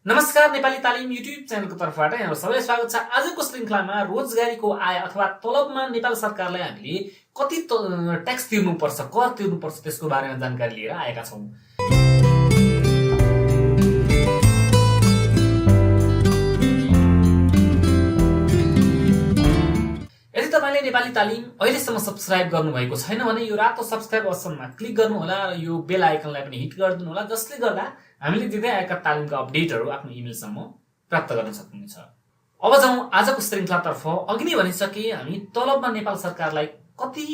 नमस्कार, नेपाली तालिम युट्युब च्यानलको तर्फबाट यहाँहरु सबैलाई स्वागत छ। आजको श्रृंखलामा रोजगारीको आय अथवा तलबमा नेपाल सरकारलाई हामीले कति ट्याक्स तिर्नुपर्छ, कर तिर्नुपर्छ त्यसको बारेमा जानकारी लिएर आएका छौं। यदि तपाईले नेपाली तालिम अहिलेसम्म सब्स्क्राइब गर्नुभएको छैन भने यो रातो सब्स्क्राइब बटनमा क्लिक गर्नु होला र यो बेल आइकनलाई पनि हिट गरिदिनु होला, जसले गर्दा हामीले दिँदै आएका तालिमका अपडेटहरु आफ्नो इमेलसम्म प्राप्त गर्न सक्नुहुन्छ। अब जाउँ आजको श्रृंखलातर्फ। अघि नै भनिसके हामी तलबमा नेपाल सरकारलाई कति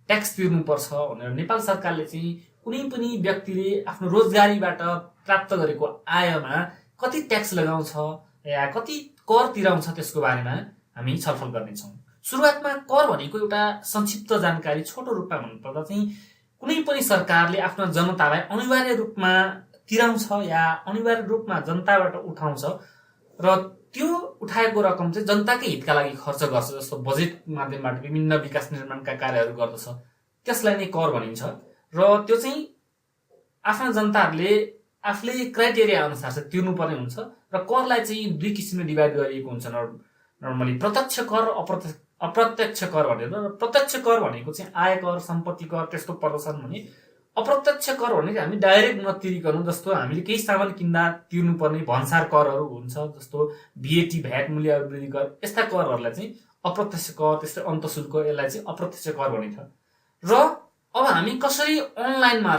ट्याक्स तिर्नुपर्छ भनेर। नेपाल सरकारले चाहिँ कुनै पनि व्यक्तिले आफ्नो रोजगारीबाट प्राप्त गरेको आयमा कति ट्याक्स लगाउँछ या कति कर तिराउँछ त्यसको बारेमा हामी छलफल गर्नेछौँ। सुरुवातमा कर भनेको एउटा संक्षिप्त जानकारी छोटो रूपमा भन्नुपर्दा चाहिँ कुनै पनि सरकारले आफ्नो जनतालाई अनिवार्य रूपमा तिराउँछ या अनिवार्य रूपमा जनताबाट उठाउँछ र त्यो उठाएको रकम चाहिँ जनताकै हितका लागि खर्च गर्छ। जस्तो बजेट माध्यमबाट विभिन्न विकास निर्माणका कार्यहरू गर्दछ, त्यसलाई नै कर भनिन्छ। र त्यो चाहिँ आफ्ना जनताहरूले आफूले क्राइटेरिया अनुसार चाहिँ तिर्नुपर्ने हुन्छ। र करलाई चाहिँ दुई किसिमले डिभाइड गरिएको हुन्छ नर्मली प्रत्यक्ष कर, अप्रत्यक्ष कर भनेर। प्रत्यक्ष कर भनेको चाहिँ आय कर, सम्पत्ति कर त्यस्तो पर्दछन् भने अप्रत्यक्ष कर भनेको हामी डाइरेक्ट नतिरिकन, जस्तो हामीले केही सामान किन्दा तिर्नुपर्ने भन्सार करहरू हुन्छ, जस्तो VAT, भ्याट, मूल्य वृद्धि कर, यस्ता करहरूलाई चाहिँ अप्रत्यक्ष कर, त्यस्तै अन्तशुल्क, यसलाई चाहिँ अप्रत्यक्ष कर भनिन्छ। र अब हामी कसरी अनलाइनमा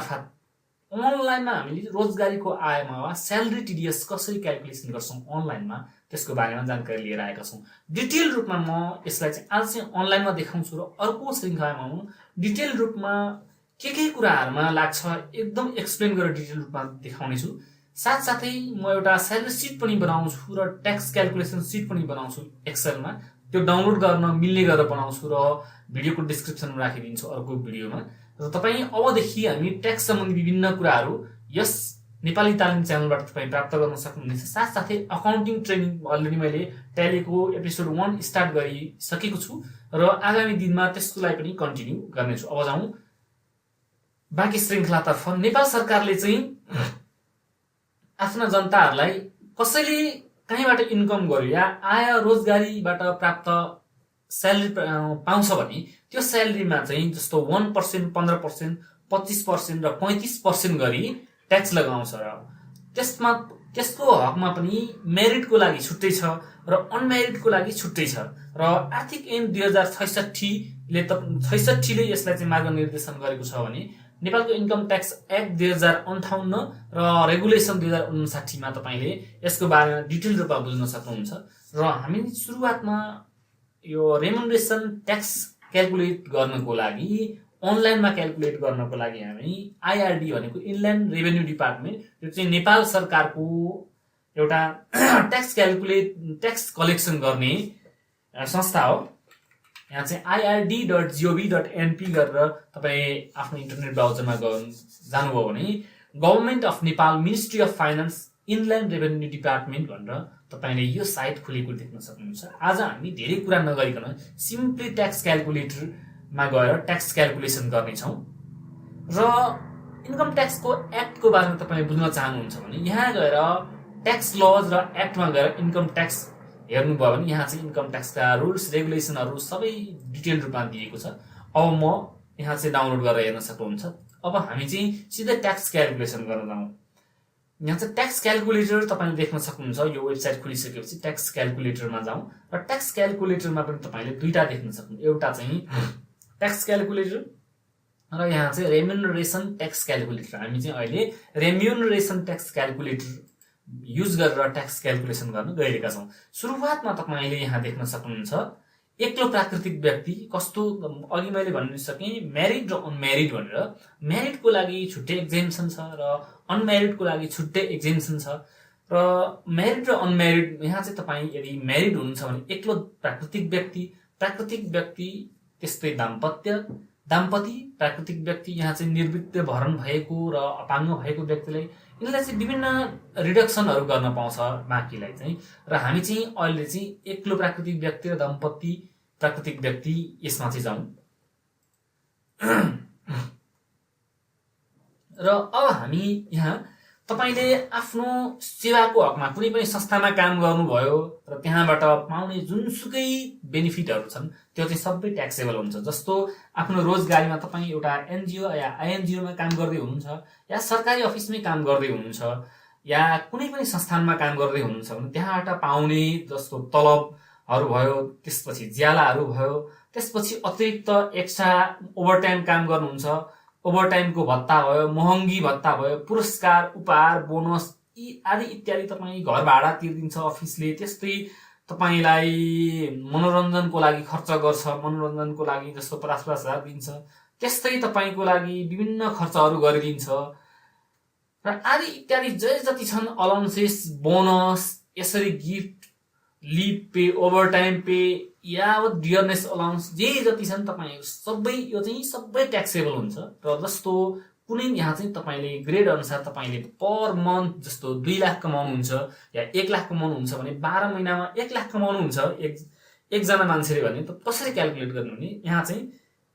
हामीले रोजगारीको आयमा वा स्यालेरी टिडिएस कसरी क्याल्कुलेसन गर्छौं अनलाइनमा, त्यसको बारेमा जानकारी लिएर आएका छौं। डिटेल रूपमा म यसलाई चाहिँ आज चाहिँ अनलाइनमा देखाउँछु र अर्को श्रृंखलामा म डिटेल रूपमा के कुराहरुमा लाग्छ एकदम एक्सप्लेन गरेर डिटेल रूपमा देखाउने छु। साथसाथै म एउटा स्यालेरी सिट पनि बनाउँछु र ट्याक्स क्याल्कुलेसन सिट पनि बनाउँछु एक्सेलमा। त्यो डाउनलोड गर्न मिल्ने गरेर बनाउँछु र भिडियोको डिस्क्रिप्सनमा राखिदिन्छु अर्को भिडियोमा। र तपाई अबदेखि हामी ट्याक्स सम्बन्धी विभिन्न कुराहरू यस नेपाली तालिम च्यानलबाट तपाई प्राप्त गर्न सक्नुहुनेछ। साथसाथै अकाउन्टिङ ट्रेनिङ अलरेडी मैले ट्यालीको एपिसोड 1 स्टार्ट गरिसकेको छु र आगामी दिनमा त्यसको लागि पनि कन्टिन्यू गर्नेछु। अब जाउँ बाँकी श्रृंखलातर्फ। नेपाल सरकारले चाहिँ आफ्ना जनताहरूलाई कसैले कहीँबाट इन्कम गर्यो या आय रोजगारीबाट प्राप्त स्यालेरी पाउँछ भने त्यो स्यालेरीमा चाहिँ जस्तो 1%, 15%, 25% र 35% गरी ट्याक्स लगाउँछ। र त्यसको हकमा पनि मेरिटको लागि छुट्टै छ र अनमेरिटको लागि छुट्टै छ। र आर्थिक ऐन 2066 ले यसलाई चाहिँ मार्गनिर्देशन गरेको छ भने नेपालको इन्कम ट्याक्स एक्ट 2058 र रेगुलेसन 2059 मा तपाईले यसको बारेमा डिटेल रूपमा बुझ्न सक्नुहुन्छ। र हामी सुरुवातमा यो रेम्युनरेसन ट्याक्स क्याल्कुलेट गर्नको लागि अनलाइनमा क्याल्कुलेट गर्नको लागि हामी IRD भनेको इनल्यान्ड रेभेन्यू डिपार्टमेन्ट, यो चाहिँ नेपाल सरकारको एउटा ट्याक्स कलेक्सन गर्ने संस्था हो। यहाँ चाहिँ ird.gov.np गरेर तपाई आफ्नो इन्टरनेट ब्राउजरमा जानुभयो भने government of Nepal ministry of finance inland revenue department भनेर तपाईले यो साइट खुलेको देख्न सक्नुहुन्छ। आज हामी धेरै कुरा नगरिकन सिम्पली ट्याक्स क्याल्कुलेटरमा गएर ट्याक्स क्याल्कुलेसन गर्नेछौँ। र इन्कम ट्याक्सको एक्टको बारेमा तपाईले बुझ्न चाहनुहुन्छ भने यहाँ गएर ट्याक्स लज र एक्टमा गएर इन्कम ट्याक्स हेर्नुभयो भने यहाँ चाहिँ इन्कम ट्याक्सका रुल्स रेगुलेसनहरू सबै डिटेल रूपमा दिएको छ। अब म यहाँ चाहिँ डाउनलोड गरेर हेर्न सक्नुहुन्छ। अब हामी चाहिँ सिधै ट्याक्स क्याल्कुलेसन गर्न जाउँ। यहाँ चाहिँ ट्याक्स क्याल्कुलेटर तपाईले देख्न सक्नुहुन्छ। यो वेबसाइट खुलिसकेपछि ट्याक्स क्याल्कुलेटरमा जाउँ र ट्याक्स क्याल्कुलेटरमा पनि तपाईले दुईटा देख्न सक्नुहुन्छ। एउटा चाहिँ ट्याक्स क्याल्कुलेटर र यहाँ चाहिँ रेम्युनरेसन ट्याक्स क्याल्कुलेटर। हामी चाहिँ अहिले रेम्युनरेसन ट्याक्स क्याल्कुलेटर युज गरेर ट्याक्स क्याल्कुलेसन गर्न गइरहेका छौँ। सुरुवातमा तपाईले यहाँ देख्न सक्नुहुन्छ एक्लो प्राकृतिक व्यक्ति कस्तो। अघि मैले भनिसके म्यारिड र अनम्यारिड भनेर। म्यारिडको लागि छुट्टै एक्जेम्पसन छ र अनम्यारिडको लागि छुट्टै एक्जेम्पसन छ। र म्यारिड र अनम्यारिड यहाँ चाहिँ तपाई यदि म्यारिड हुनुहुन्छ भने एक्लो प्राकृतिक व्यक्ति त्यस्तै दाम्पति प्राकृतिक व्यक्ति। यहाँ चाहिँ निर्वृत्त भरण भएको र अपाङ्ग भएको व्यक्तिलाई यिनलाई चाहिँ विभिन्न रिडक्सनहरू गर्न पाउँछ बाँकीलाई चाहिँ। र हामी चाहिँ अहिले चाहिँ एक्लो प्राकृतिक व्यक्ति र दम्पति प्राकृतिक व्यक्ति यसमा चाहिँ जाउँ। र अब हामी यहाँ तपाईले आफ्नो सेवाको हकमा कुनै पनि संस्थामा काम गर्नुभयो र त्यहाँबाट पाउने जुनसुकै बेनिफिटहरू छन् त्यो चाहिँ सबै ट्याक्सेबल हुन्छ। जस्तो आफ्नो रोजगारीमा तपाईँ एउटा एनजिओ या आइएनजिओमा काम गर्दै हुनुहुन्छ या सरकारी अफिसमै काम गर्दै हुनुहुन्छ या कुनै पनि संस्थानमा काम गर्दै हुनुहुन्छ भने त्यहाँबाट पाउने जस्तो तलबहरू भयो, त्यसपछि ज्यालाहरू भयो, त्यसपछि अतिरिक्त एक्स्ट्रा ओभरटाइम काम गर्नुहुन्छ, ओभरटाइमको भत्ता भयो, महँगी भत्ता भयो, पुरस्कार, उपहार, बोनस यी आदि इत्यादि तपाईँ घर भाडा तिर्दिन्छ अफिसले। त्यस्तै तपाईलाई मनोरञ्जनको लागि खर्च गर्छ, मनोरञ्जनको लागि जस्तो 50,000 दिन्छ, त्यस्तै तपाईको लागि विभिन्न खर्चहरू गरिदिन्छ र आदि इत्यादि जे जति छन् अलाउन्सेस, बोनस, यसरी gift, leave pay, overtime pay, यावत डियरनेस अलाउन्स जे जति छन् तपाईहरु सबै यो चाहिँ सबै ट्याक्सेबल हुन्छ। र जस्तो कुनै यहाँ चाहिँ तपाईले ग्रेड अनुसार तपाईले पर मन्थ जस्तो 2 लाख कमाउनुहुन्छ या 1 लाख कमाउनुहुन्छ भने 12 महिनामा 1 लाख कमाउनुहुन्छ एकजना मान्छेले भने त कसरी क्याल्कुलेट गर्नुहुने? यहाँ चाहिँ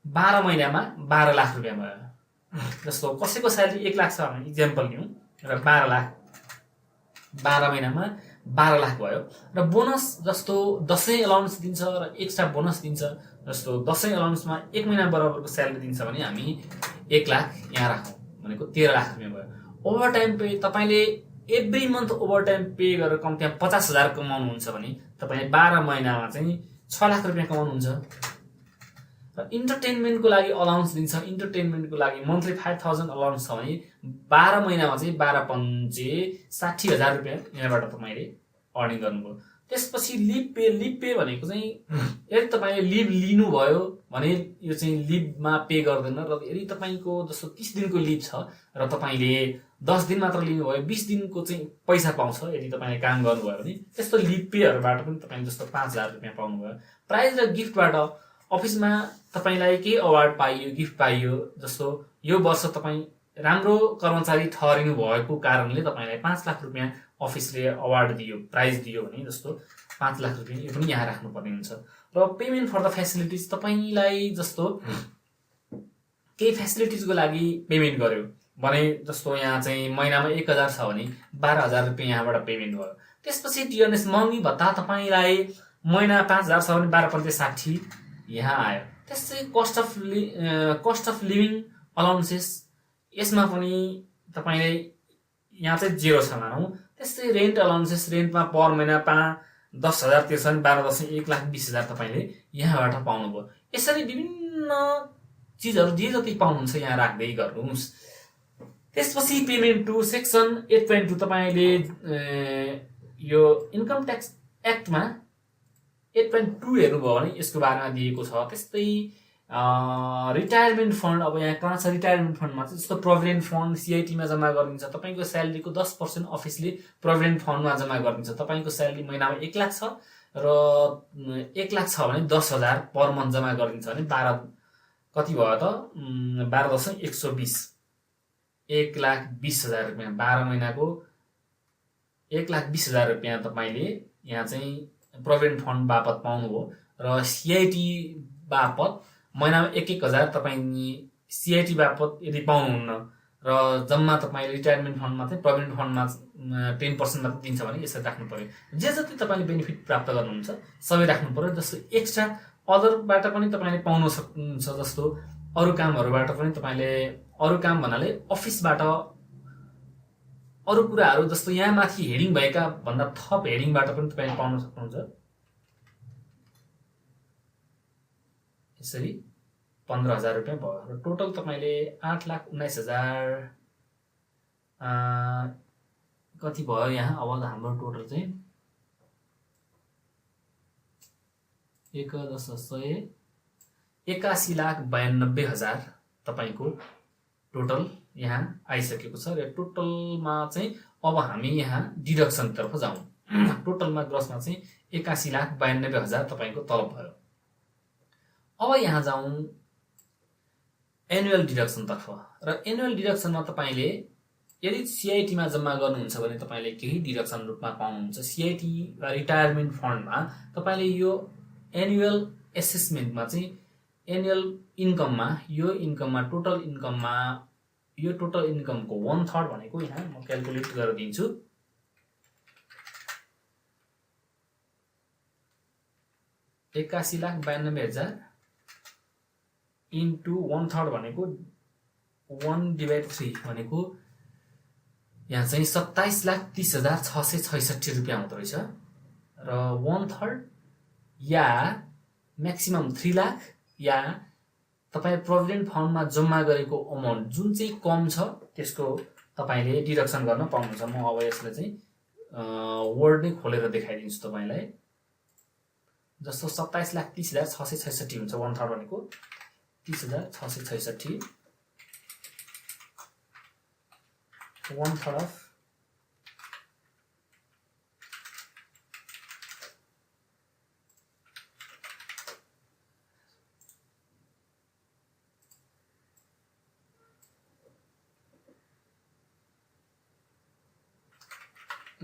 12 महिनामा 12 लाख रुपैयाँ भयो। जस्तो कसैको स्यालेरी 1 लाख छ भने इक्जाम्पल लिउँ र 12 लाख 12 महिनामा 12 लाख भयो। र बोनस जस्तो दशैं अलाउन्स दिन्छ र एक्स्ट्रा बोनस दिन्छ। जस्तो दशैं अलाउन्समा 1 महिना बराबरको स्यालेरी दिन्छ भने हामी 1 लाख यहाँ राखौँ भनेको 13 लाख रुपैयाँ भयो। ओभरटाइम पे तपाईले एभ्री मन्थ ओभरटाइम पे गरेर कम्तीमा 50,000 कमाउनुहुन्छ भने तपाईले 12 महिनामा चाहिँ 6 लाख रुपैयाँ कमाउनुहुन्छ। र इन्टरटेनमेन्टको लागि अलाउन्स दिन्छ। इन्टरटेनमेन्टको लागि मन्थली 5,000 अलाउन्स छ भने 12 महिनामा चाहिँ 12 पञ्चे 60,000 रुपैयाँ यहाँबाट तपाईले अर्निङ गर्नुभयो। त्यसपछि लिभ पे भनेको चाहिँ यदि तपाईले लिभ लिनुभयो भने यो चाहिँ लिभमा पे गर्दैन र यदि तपाईको जस्तो 30 दिनको लिभ छ र तपाईले 10 दिन मात्र लिनुभयो 20 दिनको चाहिँ पैसा पाउँछ यदि तपाईले काम गर्नुभयो भने। त्यस्तो लिभ पेहरुबाट पनि तपाईले जस्तो 5,000 रुपैयाँ पाउनुभयो। प्राइज र गिफ्टबाट अफिसमा तपाईलाई के अवार्ड पाइयो, गिफ्ट पाइयो, जस्तो यो वर्ष तपाई राम्रो कर्मचारी ठहरिनु भएको कारणले तपाईलाई 5 लाख रुपैयाँ अफिसले अवार्ड दियो, प्राइज दियो भने जस्तो 5 लाख रुपैयाँ यो पनि यहाँ राख्नुपर्ने हुन्छ। र पेमेन्ट फर द फेसिलिटिज तपाईलाई जस्तो केही फेसिलिटिजको लागि पेमेन्ट गर्यो भने जस्तो यहाँ चाहिँ महिनामा 1,000 छ भने 12,000 रुपैयाँ यहाँबाट पेमेन्ट भयो। त्यसपछि टिएनएस महँगी भत्ता तपाईलाई महिना 5,000 छ भने 12 पन्चे 60 यहाँ आयो। त्यस्तै कस्ट अफ लिभिङ अलाउन्सेस यसमा पनि तपाईले यहाँ चाहिँ 0 छ मानौँ। त्यस्तै रेन्ट अलाउन्सेस रेन्टमा पर महिना 10,000 तिर्छ भने 12 दशैं 1,20,000 तपाईले यहाँबाट पाउनुभयो। यसरी विभिन्न चीजहरू जे जति पाउनुहुन्छ यहाँ राख्दै गर्नुहोस्। त्यसपछि पेमेन्ट टु सेक्सन 8.2 तपाईले यो इन्कम ट्याक्स एक्टमा 8.2 हेर्नुभयो भने यसको बारेमा दिएको छ। त्यस्तै रिटायरमेन्ट फन्ड अब यहाँ कहाँ छ रिटायरमेन्ट फन्डमा चाहिँ जस्तो प्रोभिडेन्ट फन्ड सीआईटीमा जम्मा गरिदिन्छ। तपाईको स्यालेरीको 10% अफिसले प्रोभिडेन्ट फन्डमा जम्मा गरिदिन्छ। तपाईको स्यालेरी महिनामा 1 लाख छ र 1 लाख छ भने 10,000 पर मन्थ जम्मा गरिदिन्छ भने 12 कति भयो त 12,120 1,20,000 रुपैयाँ 12 महिनाको 1,20,000 रुपैयाँ तपाईले यहाँ चाहिँ प्रोभिडेन्ट फन्ड बापत पाउनुभयो। र सीआईटी बापत महिनामा 1,000 तपाईँ सीआईटी बापत यदि पाउनुहुन्न र जम्मा तपाईले रिटायरमेन्ट फन्डमा चाहिँ प्रोभिडेन्ट फन्डमा 10% मात्र दिन्छ भने यसरी राख्नु पर्यो। जे जति तपाईले बेनिफिट प्राप्त गर्नुहुन्छ सबै राख्नु पर्यो। जस्तो एक्स्ट्रा अदरबाट पनि तपाईले पाउन सक्नुहुन्छ। जस्तो अरु कामहरुबाट पनि तपाईले अरु काम भन्नाले अफिसबाट अरु कुराहरु जस्तो यहाँ माथि हेडिङ भएका भन्दा थप हेडिङबाट पनि तपाईले पाउन सक्नुहुन्छ। यसरी 15,000 रुपैयाँ भयो र टोटल तपाईले 8,19,000 कति भयो यहाँ अब हाम्रो टोटल चाहिँ 81,92,000 तपाईको टोटल यहाँ आइसकेको छ। र टोटलमा चाहिँ अब हामी यहाँ डिडक्सन तर्फ जाउँ। टोटलमा ग्रसमा चाहिँ 81,92,000 तपाईको तलब भयो। अब यहाँ जाउँ एनुअल डिडक्सन तर्फ। र एनुअल डिडक्सनमा तपाईले यदि सीआईटीमा जम्मा गर्नुहुन्छ भने तपाईले केही डिडक्सन रूपमा पाउनुहुन्छ। सीआईटी वा रिटायरमेन्ट फन्डमा तपाईले यो एनुअल एसेसमेन्टमा चाहिँ एनुअल इन्कममा यो इन्कममा टोटल इन्कममा यो टोटल इन्कमको 1/3 भनेको यहाँ म क्याल्कुलेट गरेर दिन्छु। $81,92,000 इन्टु 1/3 भनेको 1/3 भनेको यहाँ चाहिँ 27,30,666 रुपियाँ हुँदो रहेछ र 1/3 या म्याक्सिमम 3 लाख या तपाईँ प्रोभिडेन्ट फन्डमा जम्मा गरेको अमाउन्ट जुन चाहिँ कम छ त्यसको तपाईँले डिडक्सन गर्न पाउनुहुन्छ। म अब यसलाई चाहिँ वर्ड नै खोलेर देखाइदिन्छु तपाईँलाई। जस्तो 27,30,666 हुन्छ 1/3 भनेको 30,666 1/3 अफ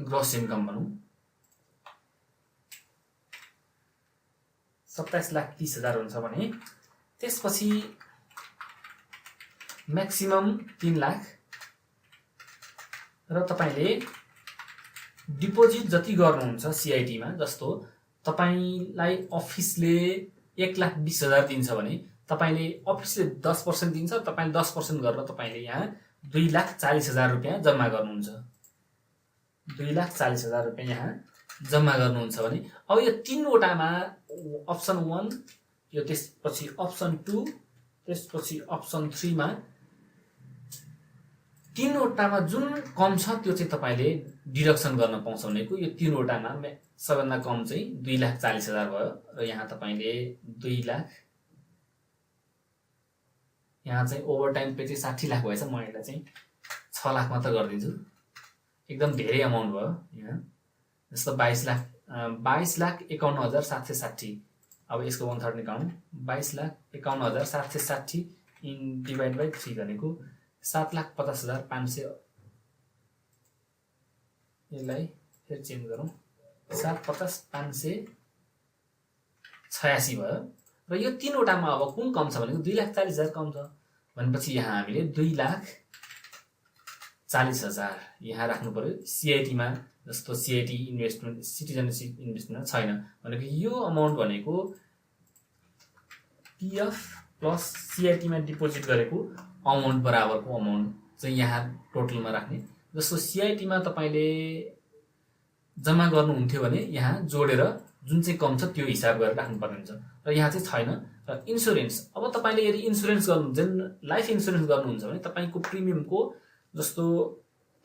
ग्रोस इन्कम भनौँ 27,30,000 हुन्छ भने त्यसपछि म्याक्सिमम 3 लाख र तपाईले डिपोजिट जति गर्नुहुन्छ CIT मा, जस्तो तपाईलाई अफिसले 1,20,000 दिन्छ भने तपाईले अफिसले 10% दिन्छ, तपाईले 10% गरेर तपाईले यहाँ 2,40,000 रुपैयाँ जम्मा गर्नुहुन्छ। 2,40,000 रुपैयाँ यहाँ जम्मा गर्नुहुन्छ भने अब यो तीनवटामा अप्सन 1 यो त्यसपछि अप्सन 2 त्यसपछि अप्सन 3 मा तीनवटामा जुन कम छ त्यो चाहिँ तपाईले डिडक्सन गर्न पाउँछ भनेको यो तीनवटामा सबैभन्दा कम चाहिँ 2,40,000 भयो र यहाँ तपाईले 2 लाख यहाँ चाहिँ ओभरटाइम पे चाहिँ 60 लाख भएछ। म यसलाई चाहिँ 6 लाख मात्र गरिदिन्छु, एकदम धेरै अमाउन्ट भयो यहाँ। जस्तो 22,51,760 अब यसको 1/3 निकाल्नु 22,51,760 इन डिभाइड बाइ 3 भनेको 7,50,500 यसलाई फेरि चेन्ज गरौँ 7,50,586 भयो र यो तीनवटामा अब कुन कम छ भनेको 2,40,000 कम छ भनेपछि यहाँ हामीले 2,40,000 यहाँ राख्नु पर्यो CIT मा। जस्तो CIT इन्भेस्टमेन्ट सिटिजनशिप इन्भेस्टमेन्ट छैन भनेको यो अमाउन्ट भनेको PF प्लस CIT मा डिपोजिट गरेको अमाउन्ट बराबरको अमाउन्ट चाहिँ यहाँ टोटलमा राख्ने। जस्तो CIT मा तपाईले जम्मा गर्नुहुन्थ्यो भने यहाँ जोडेर जुन चाहिँ कम छ त्यो हिसाब गरेर राख्नुपर्ने हुन्छ र यहाँ चाहिँ छैन। र इन्स्योरेन्स अब तपाईले यदि इन्स्योरेन्स गर्नु लाइफ इन्स्योरेन्स गर्नुहुन्छ भने तपाईको प्रिमियमको जस्तो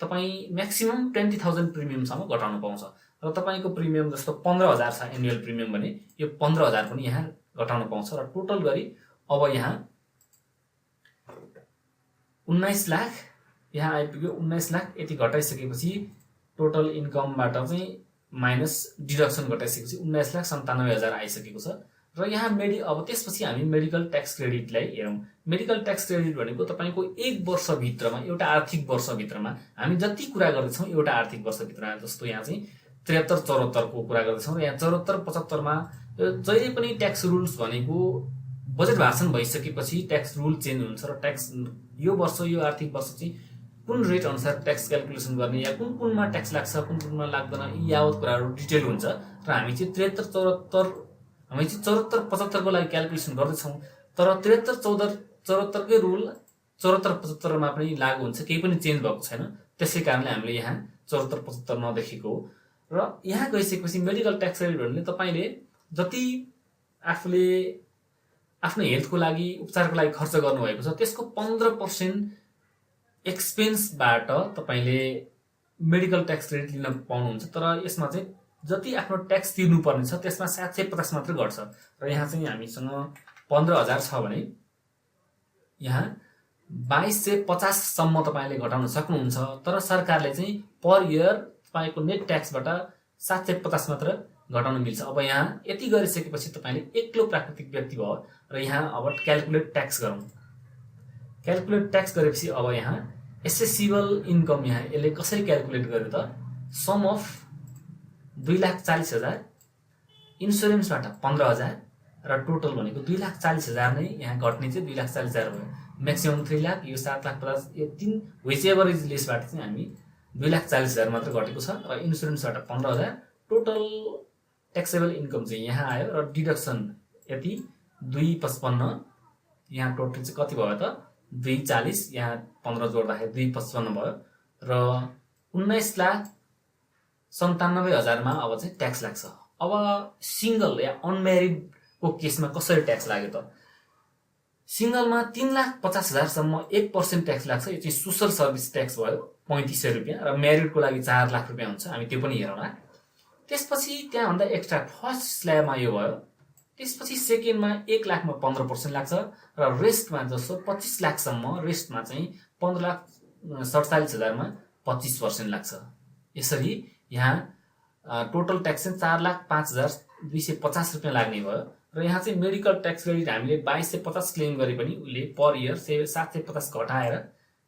तपाई म्याक्सिमम 20,000 प्रिमियमसम्म घटाउन पाउँछ र तपाईको प्रिमियम जस्तो 15,000 छ एनुअल प्रिमियम भने यो 15,000 पनि यहाँ घटाउन पाउँछ र टोटल गरी अब यहाँ 19 लाख यहाँ आइपुग्यो। 19 लाख यति घटाइसकेपछि टोटल इन्कमबाट चाहिँ माइनस डिडक्सन घटाइसकेपछि 19,97,000 आइसकेको छ र यहाँ अब त्यसपछि हामी मेडिकल ट्याक्स क्रेडिटलाई हेरौँ। मेडिकल ट्याक्स क्रेडिट भनेको तपाईको 1 वर्षभित्रमा एउटा आर्थिक वर्षभित्रमा हामी जति कुरा गर्दैछौँ एउटा आर्थिक वर्षभित्रमा, जस्तो यहाँ चाहिँ 73-74 को कुरा गर्दैछौँ र यहाँ 74-75 मा जहिले पनि ट्याक्स रुल्स भनेको बजेट भाषण भइसकेपछि ट्याक्स रुल चेन्ज हुन्छ र ट्याक्स यो वर्ष यो आर्थिक वर्ष चाहिँ कुन रेट अनुसार ट्याक्स क्याल्कुलेसन गर्ने या कुन कुनमा ट्याक्स लाग्छ कुन कुनमा लाग्दैन यी यावत कुराहरू डिटेल हुन्छ र हामी चाहिँ 74-75 को लागि क्याल्कुलेसन गर्दैछौँ तर 73-74 कै रुल 74-75 मा पनि लागू हुन्छ, केही पनि चेन्ज भएको छैन। त्यसै कारणले हामीले यहाँ 74-75 नदेखेको र यहाँ गइसकेपछि मेडिकल ट्याक्स क्रेडिटहरूले तपाईले जति आफूले आफ्नो हेल्थको लागि उपचारको लागि खर्च गर्नुभएको छ त्यसको 15% एक्सपेन्सबाट तपाईले मेडिकल ट्याक्स क्रेडिट लिन पाउनुहुन्छ। तर यसमा चाहिँ जति आफ्नो ट्याक्स तिर्नुपर्ने छ त्यसमा 750 मात्र घट्छ र यहाँ चाहिँ हामीसँग 15,000 छ भने यहाँ 2,250 सम्म तपाईले घटाउन सक्नुहुन्छ। तर सरकारले चाहिँ पर इयर तपाईको नेट ट्याक्सबाट 750 मात्र घटाउन मिल्छ। अब यहाँ यति गरिसकेपछि तपाईले एक्लो प्राकृतिक व्यक्ति भयो र यहाँ अब क्याल्कुलेट ट्याक्स गरौँ। क्याल्कुलेट ट्याक्स गरेपछि अब यहाँ एसेसिबल इन्कम यहाँ यसले कसरी क्याल्कुलेट गर्यो त सम अफ 2,40,000 इन्स्योरेन्सबाट 15,000 र टोटल भनेको 2,40,000 नै यहाँ घट्ने चाहिँ 2,40,000 भयो। म्याक्सिमम 3 लाख, यो 7,50,000, यो 3 व्हिच एभर इज लेसबाट चाहिँ हामी 2,40,000 मात्र घटेको छ र इन्सुरेन्सबाट 15,000। टोटल ट्याक्सेबल इन्कम चाहिँ यहाँ आयो र डिडक्सन यति 255, यहाँ टोटल चाहिँ कति भयो त 240, यहाँ 15 जोड्दाखेरि 255 भयो र 19,97,000 मा अब चाहिँ ट्याक्स लाग्छ। अब सिंगल या अनम्यारिड को केसमा कसरी ट्याक्स लाग्यो त? सिंगलमा 3,50,000 सम्म 1% ट्याक्स लाग्छ, यो चाहिँ सोशल सर्भिस ट्याक्स भयो 3500 रुपैयाँ र म्यारिडको लागि 4 लाख रुपैयाँ हुन्छ, हामी त्यो पनि हेरौँला। त्यसपछि त्यहाँभन्दा एक्स्ट्रा फर्स्ट स्ल्याबमा यो भयो, त्यसपछि सेकेन्डमा 1 लाखमा 15% लाग्छ र रेस्टमा जसो 25 लाखसम्म रेस्टमा चाहिँ 15,47,000 मा 25% लाग्छ। यसरी यहाँ टोटल ट्याक्स चाहिँ 4,05,250 रुपैयाँ लाग्ने भयो र यहाँ चाहिँ मेडिकल ट्याक्स क्रेडिट हामीले 2250 क्लेम गरे पनि उसले पर इयर 750 घटाएर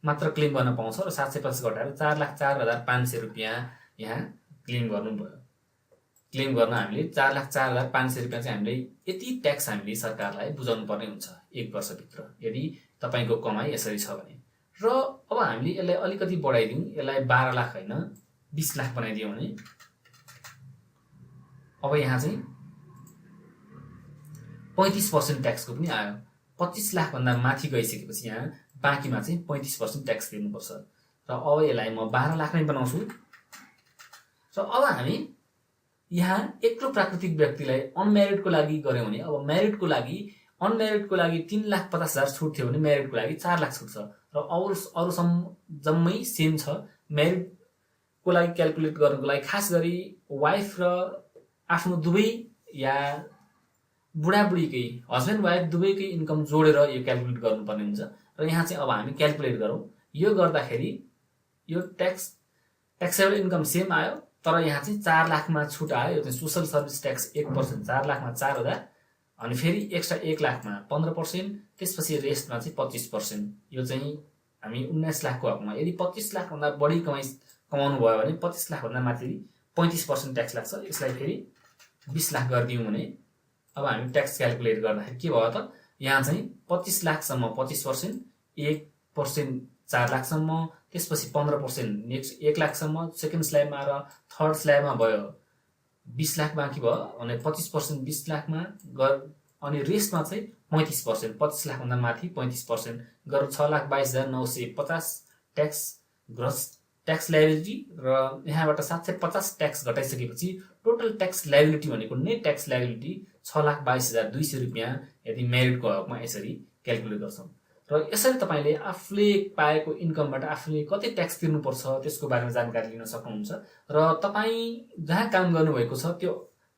मात्र क्लेम गर्न पाउँछ र 750 घटाएर 4,04,500 रुपैयाँ यहाँ क्लेम गर्नुभयो। क्लेम गर्न हामीले 4,04,500 रुपैयाँ चाहिँ हामीले यति ट्याक्स हामीले सरकारलाई बुझाउनु पर्ने हुन्छ 1 वर्षभित्र यदि तपाईको कमाई यसरी छ भने। र अब हामीले यसलाई अलिकति बढाइदिउँ, यसलाई 12 लाख हैन 20 लाख बनाइदियौँ भने अब यहाँ चाहिँ 35% ट्याक्सको पनि आयो। 25 लाख भन्दा माथि गइसकेपछि यहाँ बाँकीमा चाहिँ 35% ट्याक्स तिर्नुपर्छ र अब यसलाई म 12 लाख नै बनाउँछु। र अब हामी यहाँ एक्लो प्राकृतिक व्यक्तिलाई अनम्यारिडको लागि गर्यौं भने अब म्यारिडको लागि अनम्यारिडको लागि 3,50,000 छुट थियो भने म्यारिडको लागि 4 लाख छुट छ र अरु जम्मै सेम छ। म्यारिडको लागि क्याल्कुलेट गर्नको लागि खास गरी वाइफ र आफ्नो दुवै या बुढाबुढीकै हस्बेन्ड वाइफ दुवैकै इन्कम जोडेर यो क्याल्कुलेट गर्नुपर्ने हुन्छ र यहाँ चाहिँ अब हामी क्याल्कुलेट गरौँ। यो गर्दाखेरि यो ट्याक्सेबल इन्कम सेम आयो तर यहाँ चाहिँ 4 लाखमा छुट आयो। यो चाहिँ सोशल सर्भिस ट्याक्स 1%, 4 लाखमा 4,000 अनि फेरि एक्स्ट्रा 1 लाखमा 15%, त्यसपछि रेस्टमा चाहिँ 25%। यो चाहिँ हामी 19 लाखको हकमा यदि 25 लाख भन्दा बढी कमाउनु भयो भने 25 लाख भन्दा माथि 35% ट्याक्स लाग्छ। यसलाई फेरि 20 लाख गरिदियौँ भने अब हामी ट्याक्स क्याल्कुलेट गर्दाखेरि के भयो त यहाँ चाहिँ 25 लाखसम्म 25%, 1% 4 लाखसम्म, त्यसपछि 15% नेक्स्ट 1 लाखसम्म, सेकेन्ड स्ल्याबमा र थर्ड स्ल्याबमा भयो 20 लाख बाँकी भयो अनि 25% 20 लाखमा अनि रेस्टमा चाहिँ 35%, 25 लाख भन्दा माथि 35% गरेर 6,22,950 ट्याक्स ग्रस ट्याक्स लायबिलिटी र यहाँबाट 750 ट्याक्स घटाइसकेपछि टोटल ट्याक्स लायबिलिटी भनेको नेट ट्याक्स लायबिलिटी 6,22,200 रुपैयाँ यदि मेरिटको हकमा यसरी क्याल्कुलेट गर्छौं। र यसरी तपाईले आफूले पाएको इन्कमबाट आफूले कति ट्याक्स तिर्नुपर्छ त्यसको बारेमा जानकारी लिन सक्नुहुन्छ र तपाई जहाँ काम गर्नुभएको छ त्यो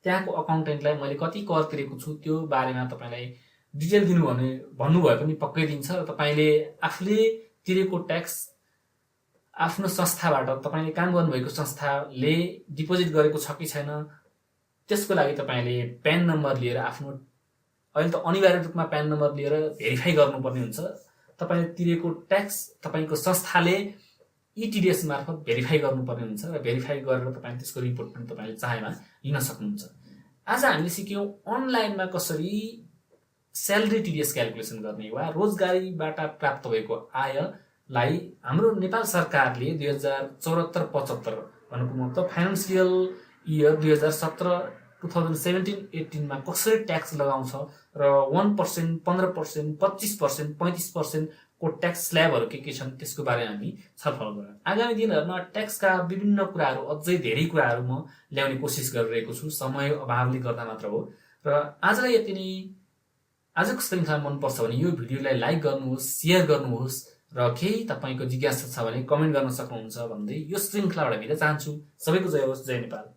त्यहाँको अकाउन्टेन्टलाई मैले कति कर तिरेको छु त्यो बारेमा तपाईलाई डिटेल दिनु भने भन्नुभयो पनि पक्कै दिन्छ र तपाईले आफूले तिरेको ट्याक्स आफ्नो संस्थाबाट तपाईले काम गर्नुभएको संस्थाले डिपोजिट गरेको छ कि छैन त्यसको लागि तपाईले प्यान नम्बर लिएर आफ्नो अहिले त अनिवार्य रूपमा प्यान नम्बर लिएर भेरिफाई गर्नुपर्ने हुन्छ। तपाईले तिरेको ट्याक्स तपाईको संस्थाले इटिडिएस मार्फत भेरिफाई गर्नुपर्ने हुन्छ र भेरिफाई गरेर तपाईले त्यसको रिपोर्ट पनि तपाईले चाहेमा लिन सक्नुहुन्छ। आज हामीले सिक्यौं अनलाइनमा कसरी स्यालेरी टिडिएस क्याल्कुलेसन गर्ने वा रोजगारीबाट प्राप्त भएको आयलाई हाम्रो नेपाल सरकारले 2074-75 भन्नुको मतलब फाइनान्सियल इयर 2017-18 मा कसरी ट्याक्स लगाउँछ र 1%, 15%, 25%, 35% को ट्याक्स स्ल्याबहरु के छन् त्यसको बारेमा हामी छलफल गरौँ। आगामी दिनहरुमा ट्याक्सका विभिन्न कुराहरु अझै धेरै कुराहरु म ल्याउने कोसिस गरिरहेको छु, समय अभावले गर्दा मात्र हो। र आजलाई यति नै। आजको श्रृंखला मन पर्छ भने यो भिडियोलाई लाइक गर्नुहोस्, शेयर गर्नुहोस् र केही तपाईको जिज्ञासा छ भने कमेन्ट गर्न सक्नुहुन्छ भन्दै यो श्रृंखलाबाट बिदा चाहन्छु। सबैको जय होस्, जय नेपाल।